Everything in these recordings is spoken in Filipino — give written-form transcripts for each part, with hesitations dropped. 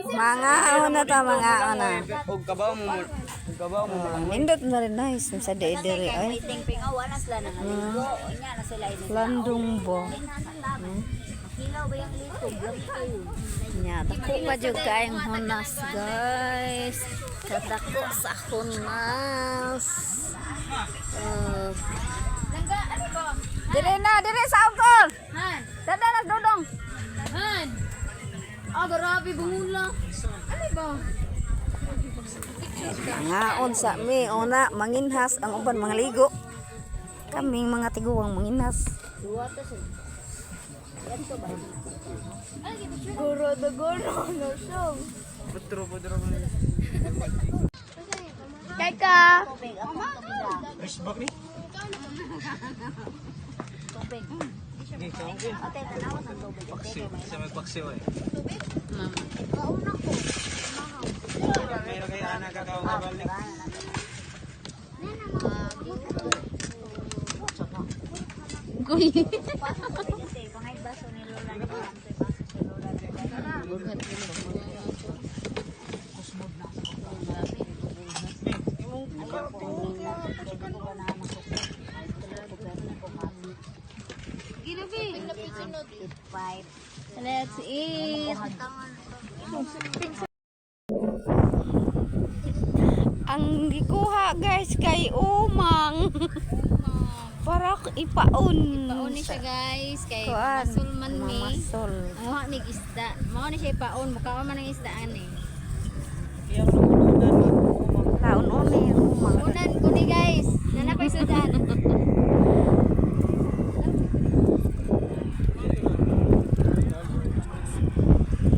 Mga na ta, mga na. Og kabaw mo. Kabaw mo. Nindot na rin nice. Sa dere ay. Landong bo. Kilaw ba yung litog? Nya, dako pa jud kaayong hunas, guys. Kadako sa hunas. Dire na, dire sa angkol. Han! Dada na dodong. Han! Ah, grabe, bungula. Ano ba? Ngaon sa mi una manginhas ang uban mga ligo. Kaming mga tiguwang manginhas. Guro na guro. No show. Putro. Kaka! Fish bak ni. Tubig. Gi kaon ko. Ate, tanawan ng tubig. Paksiw. Sa may paksiw ay. Mama. Kauna ko. Kaya kay ana ka kaon ka balik. Kuy. Pangay baso ni Lola ni Lola. Baso ni Lola. Ginabi. Five. Let's eat. Ang gikuha guys kay umang. Para ipaon. Paon ni siya guys. Kay Kuan. masul man mi. Mamasol. Muha mig isda. Mao ni siya paon. Mukaon man ang isda ani. Laon oni umang. Unan ko ni guys. Nanapay sudan.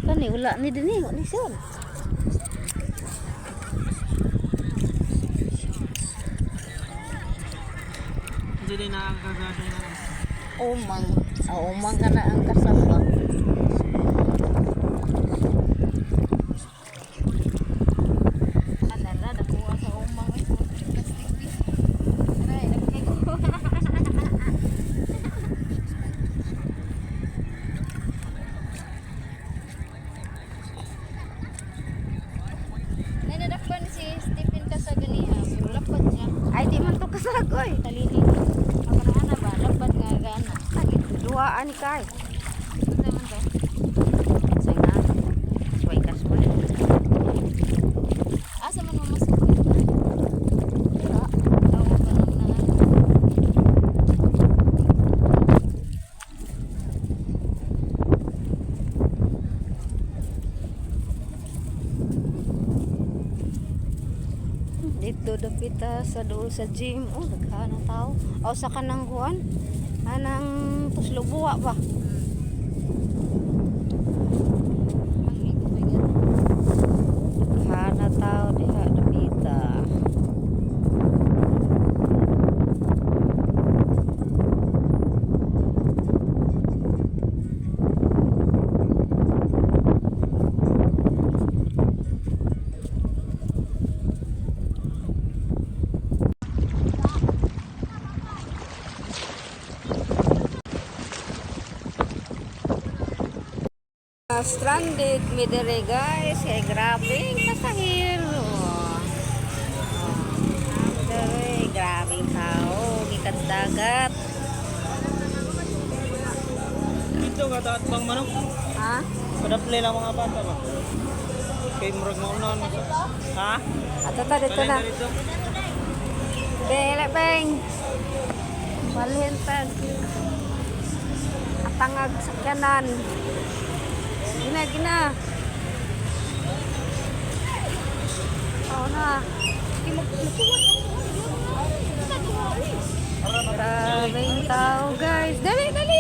Kani wala ni dinhi, wala ni sul. Dili na ang kagado na. Umang. Umang ka na ang kasama. Anara dakuha sa umang. Plastic piece. Aray, lagay ko. Nanadakpan si Stephen Kasaganiha. Lapad niya. Ay di man to kasagoy. Talini. Ako na ana ba? Lapad nga gana. Duaan ni kay. Ano naman to? Say na. Sway ka sway. Asa man mo masuk? Tawag ka lang na. Dito dapita sa dool sa gym. Oh, nagkana tao. O sa kanang kuan. Anang puslubuwa ba? Nagkana tao diha dapita. Stranded mi dire guys kay grabing pasahil. Dire grabing tao gikan sa dagat. Dito ka daat bang manok. Ha? Padaplay lang mga bata ba. Kay murag maunan. Ha? Ato ta dito na. Bele beng. Balhentag. Atangag sakyanan. Gina. Oh na. Maraming tao guys. Dali.